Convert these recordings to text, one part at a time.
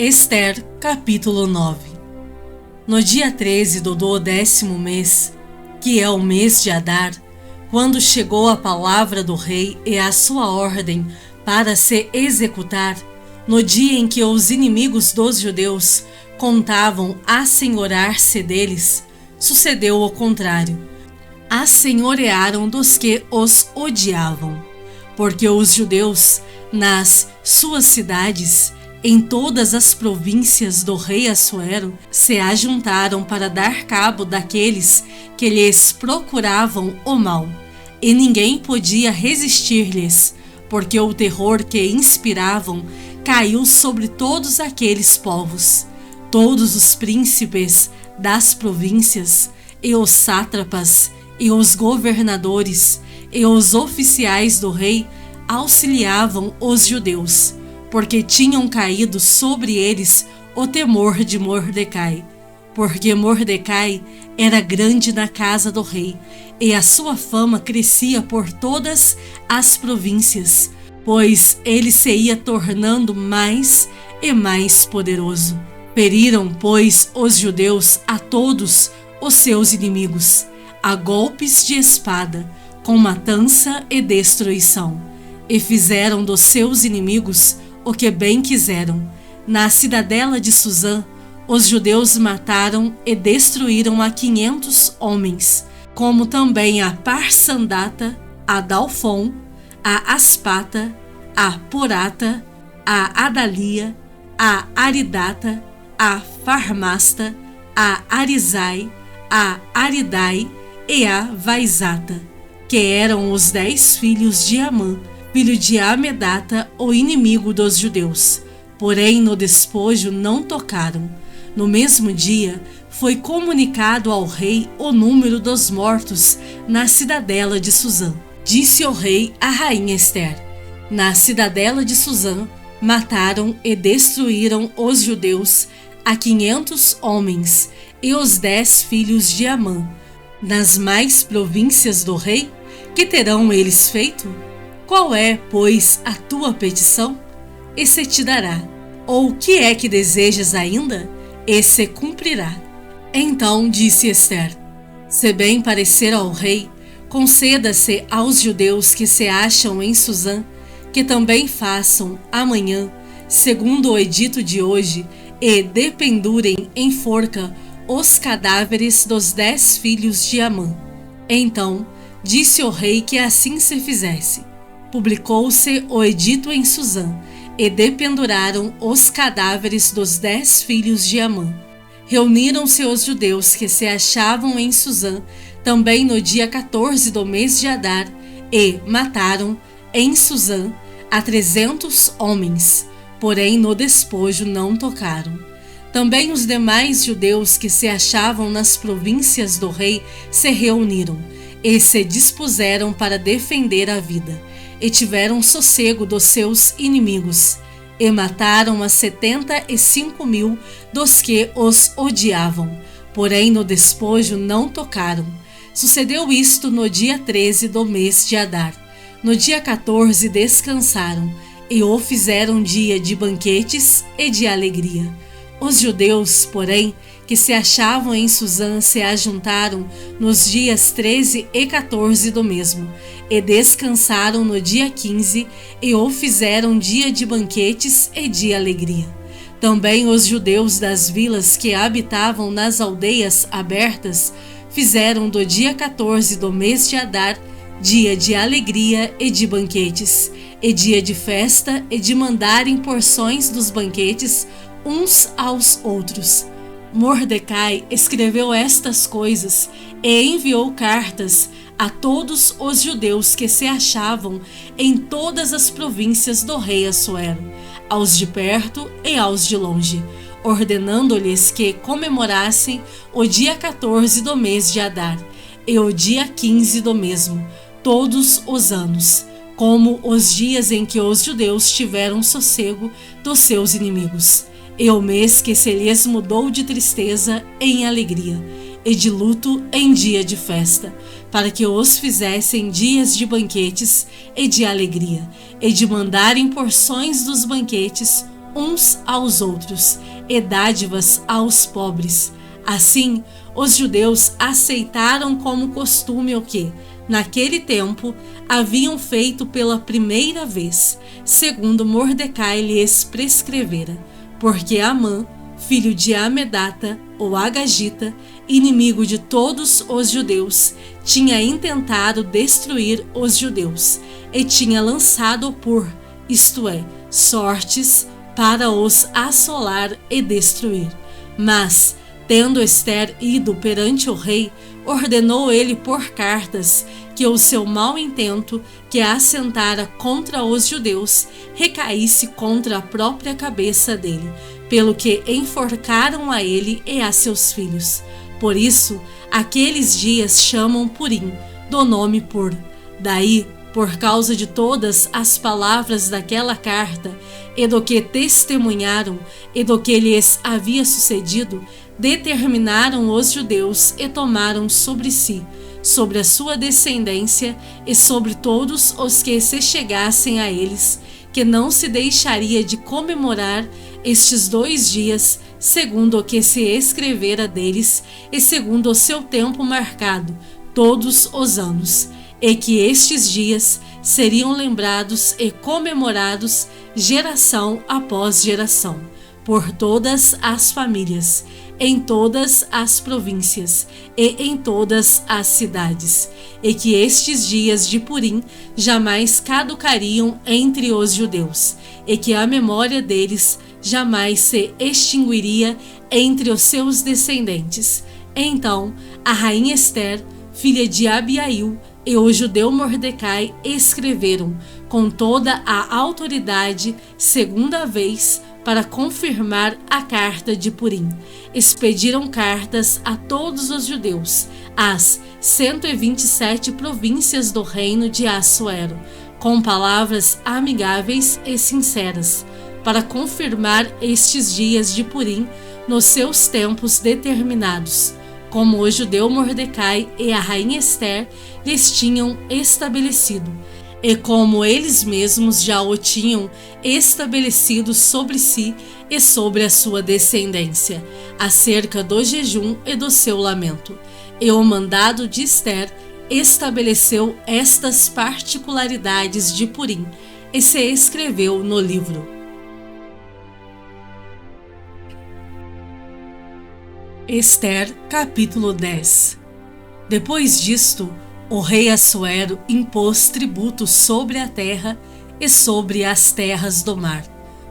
Ester, capítulo 9. No dia 13 do 10º mês, que é o mês de Adar, quando chegou a palavra do rei e a sua ordem para se executar, no dia em que os inimigos dos judeus contavam assenhorar-se deles, sucedeu o contrário. Assenhorearam dos que os odiavam, porque os judeus, nas suas cidades, em todas as províncias do rei Assuero, se ajuntaram para dar cabo daqueles que lhes procuravam o mal, e ninguém podia resistir-lhes, porque o terror que inspiravam caiu sobre todos aqueles povos. Todos os príncipes das províncias, e os sátrapas, e os governadores, e os oficiais do rei auxiliavam os judeus, porque tinham caído sobre eles o temor de Mordecai, porque Mordecai era grande na casa do rei, e a sua fama crescia por todas as províncias, pois ele se ia tornando mais e mais poderoso. Feriram, pois, os judeus a todos os seus inimigos, a golpes de espada, com matança e destruição, e fizeram dos seus inimigos o que bem quiseram. Na cidadela de Suzã, os judeus mataram e destruíram a 500 homens, como também a Parsandata, a Dalfon, a Aspata, a Porata, a Adalia, a Aridata, a Farmasta, a Arizai, a Aridai e a Vaizata, que eram os 10 filhos de Amã, filho de Amedata, o inimigo dos judeus. Porém, no despojo não tocaram. No mesmo dia, foi comunicado ao rei o número dos mortos na cidadela de Suzã. Disse o rei à rainha Ester: na cidadela de Suzã mataram e destruíram os judeus a 500 homens e os 10 filhos de Amã. Nas mais províncias do rei, que terão eles feito? Qual é, pois, a tua petição? E se te dará. Ou o que é que desejas ainda? E se cumprirá. Então disse Ester: se bem parecer ao rei, conceda-se aos judeus que se acham em Suzã, que também façam amanhã, segundo o edito de hoje, e dependurem em forca os cadáveres dos 10 filhos de Amã. Então disse o rei que assim se fizesse. Publicou-se o edito em Suzã, e dependuraram os cadáveres dos 10 filhos de Amã. Reuniram-se os judeus que se achavam em Suzã, também no dia 14 do mês de Adar, e mataram em Suzã a 300 homens, porém no despojo não tocaram. Também os demais judeus que se achavam nas províncias do rei se reuniram, e se dispuseram para defender a vida, e tiveram sossego dos seus inimigos, e mataram a 75.000 dos que os odiavam, porém no despojo não tocaram. Sucedeu isto no dia 13 do mês de Adar. No dia 14 descansaram, e o fizeram dia de banquetes e de alegria. Os judeus, porém, que se achavam em Suzã se ajuntaram nos dias 13 e 14 do mesmo, e descansaram no dia 15, e o fizeram dia de banquetes e de alegria. Também os judeus das vilas que habitavam nas aldeias abertas fizeram do dia 14 do mês de Adar dia de alegria e de banquetes, e dia de festa e de mandarem porções dos banquetes uns aos outros. Mordecai escreveu estas coisas e enviou cartas a todos os judeus que se achavam em todas as províncias do rei Assuero, aos de perto e aos de longe, ordenando-lhes que comemorassem o dia 14 do mês de Adar e o dia 15 do mesmo, todos os anos, como os dias em que os judeus tiveram sossego dos seus inimigos, e o mês que se lhes mudou de tristeza em alegria, e de luto em dia de festa, para que os fizessem dias de banquetes e de alegria, e de mandarem porções dos banquetes uns aos outros, e dádivas aos pobres. Assim, os judeus aceitaram como costume o que, naquele tempo, haviam feito pela primeira vez, segundo Mordecai lhes prescrevera, porque Amã, filho de Amedata, ou Agagita, inimigo de todos os judeus, tinha intentado destruir os judeus, e tinha lançado isto é, sortes, para os assolar e destruir. Mas, tendo Ester ido perante o rei, ordenou ele por cartas que o seu mau intento, que assentara contra os judeus, recaísse contra a própria cabeça dele, pelo que enforcaram a ele e a seus filhos. Por isso, aqueles dias chamam Purim, do nome Pur. Daí, por causa de todas as palavras daquela carta, e do que testemunharam, e do que lhes havia sucedido, determinaram os judeus e tomaram sobre si, sobre a sua descendência e sobre todos os que se chegassem a eles, que não se deixaria de comemorar estes 2 dias, segundo o que se escrevera deles e segundo o seu tempo marcado, todos os anos, e que estes dias seriam lembrados e comemorados geração após geração, por todas as famílias, em todas as províncias e em todas as cidades, e que estes dias de Purim jamais caducariam entre os judeus, e que a memória deles jamais se extinguiria entre os seus descendentes. Então, a rainha Ester, filha de Abiail, e o judeu Mordecai escreveram com toda a autoridade, segunda vez, para confirmar a carta de Purim. Expediram cartas a todos os judeus, às 127 províncias do reino de Assuero, com palavras amigáveis e sinceras, para confirmar estes dias de Purim nos seus tempos determinados, como o judeu Mordecai e a rainha Ester lhes tinham estabelecido, e como eles mesmos já o tinham estabelecido sobre si e sobre a sua descendência, acerca do jejum e do seu lamento. E o mandado de Ester estabeleceu estas particularidades de Purim, e se escreveu no livro. Ester, capítulo 10. Depois disto, o rei Assuero impôs tributos sobre a terra e sobre as terras do mar,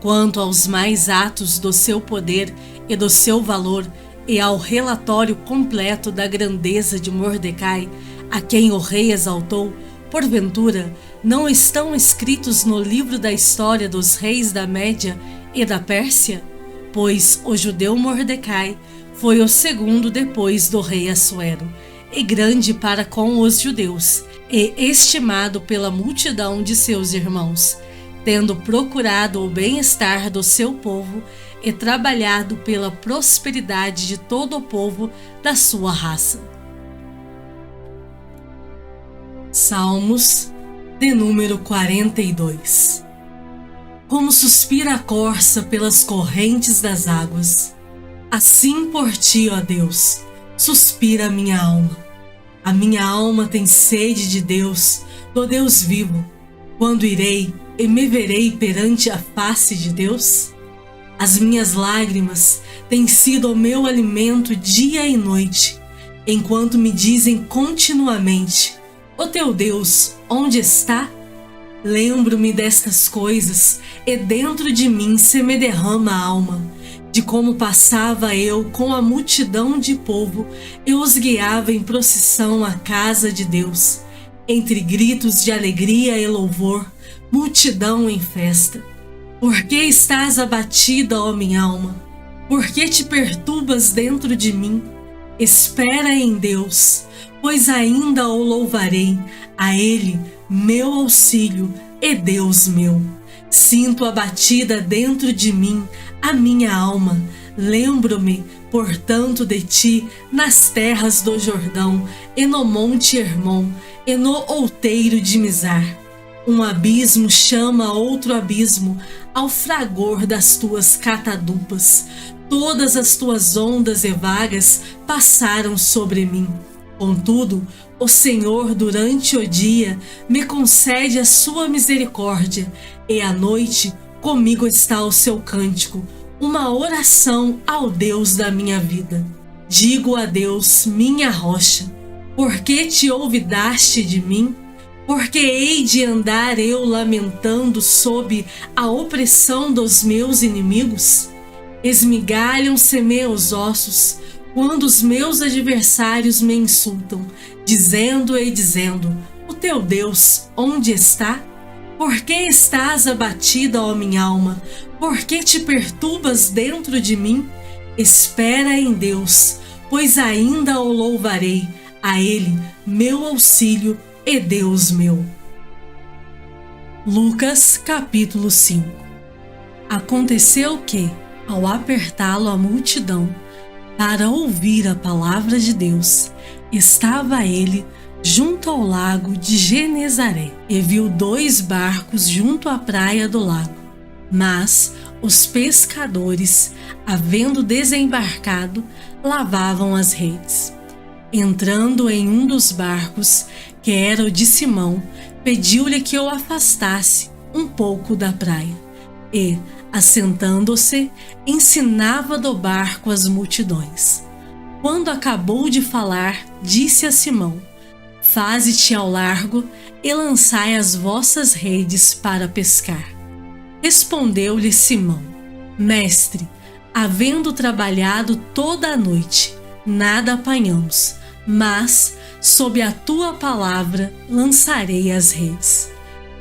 quanto aos mais atos do seu poder e do seu valor, e ao relatório completo da grandeza de Mordecai, a quem o rei exaltou. Porventura, não estão escritos no livro da história dos reis da Média e da Pérsia? Pois o judeu Mordecai foi o segundo depois do rei Assuero, e grande para com os judeus, e estimado pela multidão de seus irmãos, tendo procurado o bem-estar do seu povo e trabalhado pela prosperidade de todo o povo da sua raça. Salmos, de número 42. Como suspira a corça pelas correntes das águas, assim por ti, ó Deus, suspira a minha alma. A minha alma tem sede de Deus, do Deus vivo. Quando irei e me verei perante a face de Deus? As minhas lágrimas têm sido o meu alimento dia e noite, enquanto me dizem continuamente: o teu Deus, onde está? Lembro-me destas coisas, e dentro de mim se me derrama a alma, de como passava eu com a multidão de povo e os guiava em procissão à casa de Deus, entre gritos de alegria e louvor, multidão em festa. Por que estás abatida, ó minha alma? Por que te perturbas dentro de mim? Espera em Deus, pois ainda o louvarei, a Ele, meu auxílio e Deus meu. Sinto abatida dentro de mim a minha alma. Lembro-me, portanto, de ti nas terras do Jordão, e no monte Hermon, e no outeiro de Mizar. Um abismo chama outro abismo ao fragor das tuas catadupas. Todas as tuas ondas e vagas passaram sobre mim. Contudo, o Senhor, durante o dia, me concede a sua misericórdia, e à noite comigo está o seu cântico, uma oração ao Deus da minha vida. Digo a Deus, minha rocha, por que te olvidaste de mim? Porque hei de andar eu lamentando sob a opressão dos meus inimigos? Esmigalham-se meus ossos quando os meus adversários me insultam, dizendo: o teu Deus onde está? Por que estás abatida, ó minha alma? Por que te perturbas dentro de mim? Espera em Deus, pois ainda o louvarei, a Ele, meu auxílio e Deus meu. Lucas capítulo 5. Aconteceu que, ao apertá-lo a multidão para ouvir a palavra de Deus, estava ele junto ao lago de Genezaré e viu 2 barcos junto à praia do lago. Mas os pescadores, havendo desembarcado, lavavam as redes. Entrando em um dos barcos, que era o de Simão, pediu-lhe que o afastasse um pouco da praia, e, assentando-se, ensinava do barco as multidões. Quando acabou de falar, disse a Simão: Faze-te ao largo e lançai as vossas redes para pescar. Respondeu-lhe Simão: Mestre, havendo trabalhado toda a noite, nada apanhamos, mas, sob a tua palavra, lançarei as redes.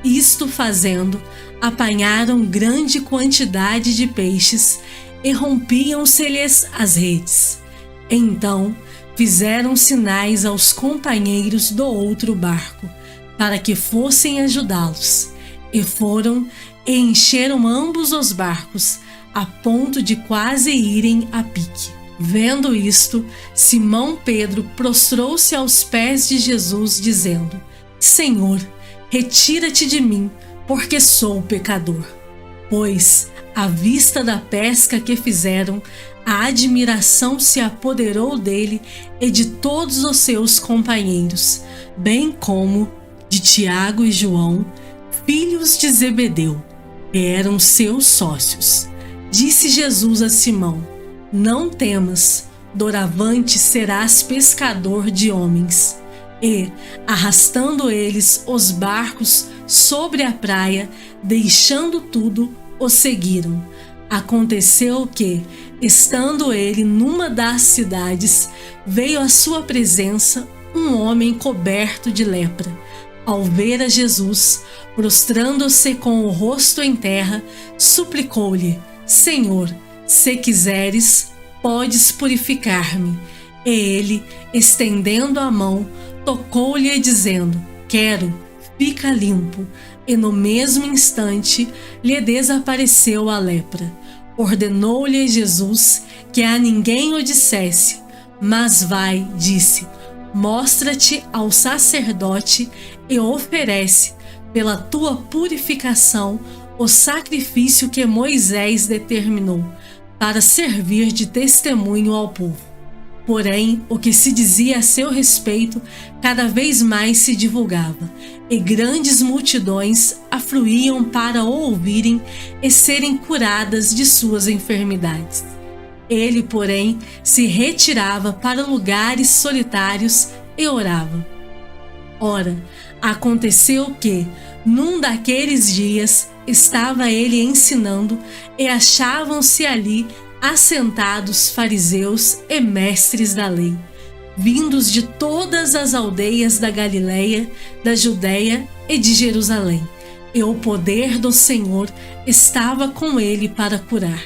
Isto fazendo, apanharam grande quantidade de peixes e rompiam-se-lhes as redes. Então, fizeram sinais aos companheiros do outro barco, para que fossem ajudá-los, e foram e encheram ambos os barcos, a ponto de quase irem a pique. Vendo isto, Simão Pedro prostrou-se aos pés de Jesus, dizendo: Senhor, retira-te de mim, porque sou pecador. Pois, à vista da pesca que fizeram, a admiração se apoderou dele e de todos os seus companheiros, bem como de Tiago e João, filhos de Zebedeu, que eram seus sócios. Disse Jesus a Simão: Não temas, doravante serás pescador de homens. E, arrastando eles os barcos sobre a praia, deixando tudo, o seguiram. Aconteceu que, estando ele numa das cidades, veio à sua presença um homem coberto de lepra. Ao ver a Jesus, prostrando-se com o rosto em terra, suplicou-lhe: Senhor, se quiseres, podes purificar-me. E ele, estendendo a mão, tocou-lhe dizendo: Quero, fica limpo. E no mesmo instante lhe desapareceu a lepra. Ordenou-lhe Jesus que a ninguém o dissesse, mas vai, disse, mostra-te ao sacerdote e oferece, pela tua purificação, o sacrifício que Moisés determinou, para servir de testemunho ao povo. Porém, o que se dizia a seu respeito cada vez mais se divulgava, e grandes multidões afluíam para o ouvirem e serem curadas de suas enfermidades. Ele, porém, se retirava para lugares solitários e orava. Ora, aconteceu que, num daqueles dias, estava ele ensinando e achavam-se ali assentados fariseus e mestres da lei, vindos de todas as aldeias da Galileia, da Judeia e de Jerusalém, e o poder do Senhor estava com ele para curar.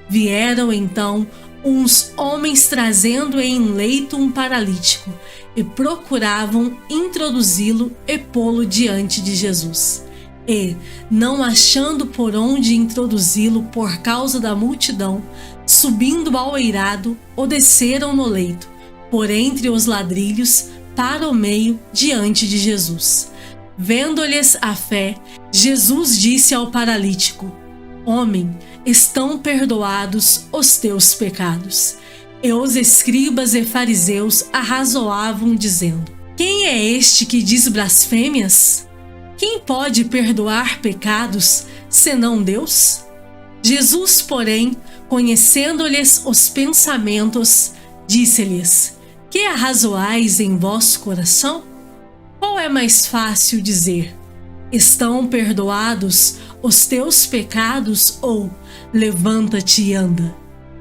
Vieram então uns homens trazendo em leito um paralítico, e procuravam introduzi-lo e pô-lo diante de Jesus. E, não achando por onde introduzi-lo por causa da multidão, subindo ao eirado, o desceram no leito, por entre os ladrilhos, para o meio, diante de Jesus. Vendo-lhes a fé, Jesus disse ao paralítico: Homem, estão perdoados os teus pecados. E os escribas e fariseus arrazoavam, dizendo: Quem é este que diz blasfêmias? Quem pode perdoar pecados, senão Deus? Jesus, porém, conhecendo-lhes os pensamentos, disse-lhes: Que arrazoais em vosso coração? Qual é mais fácil dizer: Estão perdoados os teus pecados, ou levanta-te e anda?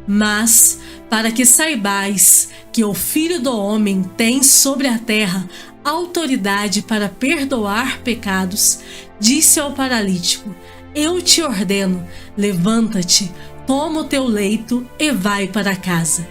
Mas, para que saibais que o Filho do Homem tem sobre a terra autoridade para perdoar pecados, disse ao paralítico: Eu te ordeno, levanta-te, toma o teu leito e vai para casa.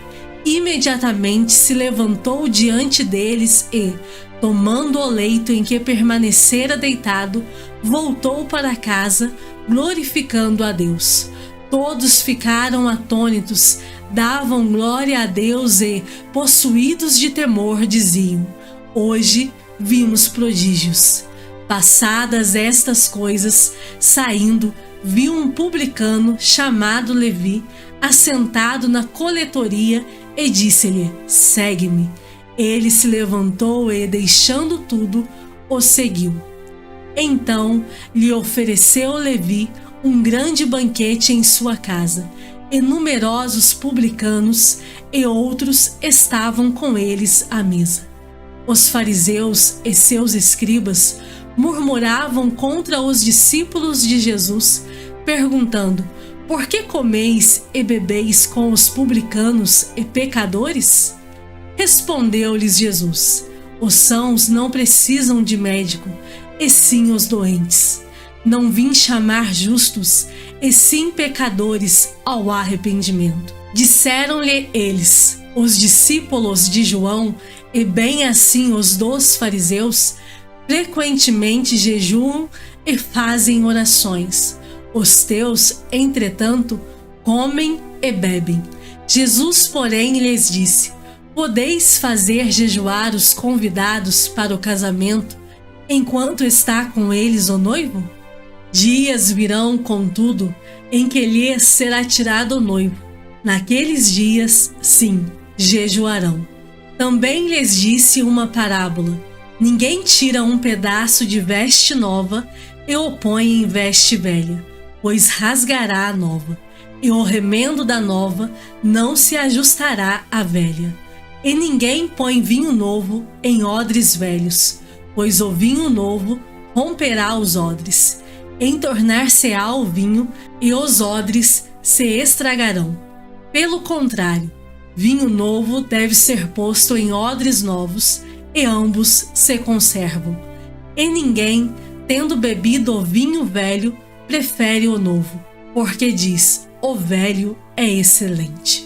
Imediatamente se levantou diante deles e, tomando o leito em que permanecera deitado, voltou para casa, glorificando a Deus. Todos ficaram atônitos, davam glória a Deus e, possuídos de temor, diziam: Hoje vimos prodígios. Passadas estas coisas, saindo, viu um publicano chamado Levi, assentado na coletoria, e disse-lhe: Segue-me. Ele se levantou e, deixando tudo, o seguiu. Então lhe ofereceu Levi um grande banquete em sua casa, e numerosos publicanos e outros estavam com eles à mesa. Os fariseus e seus escribas murmuravam contra os discípulos de Jesus, perguntando: Por que comeis e bebeis com os publicanos e pecadores? Respondeu-lhes Jesus: Os sãos não precisam de médico, e sim os doentes. Não vim chamar justos, e sim pecadores ao arrependimento. Disseram-lhe eles: Os discípulos de João, e bem assim os dos fariseus, frequentemente jejuam e fazem orações. Os teus, entretanto, comem e bebem. Jesus, porém, lhes disse: Podeis fazer jejuar os convidados para o casamento, enquanto está com eles o noivo? Dias virão, contudo, em que lhes será tirado o noivo. Naqueles dias, sim, jejuarão. Também lhes disse uma parábola: Ninguém tira um pedaço de veste nova e o põe em veste velha, pois rasgará a nova, e o remendo da nova não se ajustará à velha. E ninguém põe vinho novo em odres velhos, pois o vinho novo romperá os odres, entornar-se-á o vinho, e os odres se estragarão. Pelo contrário, vinho novo deve ser posto em odres novos, e ambos se conservam. E ninguém, tendo bebido o vinho velho, prefere o novo, porque diz: o velho é excelente.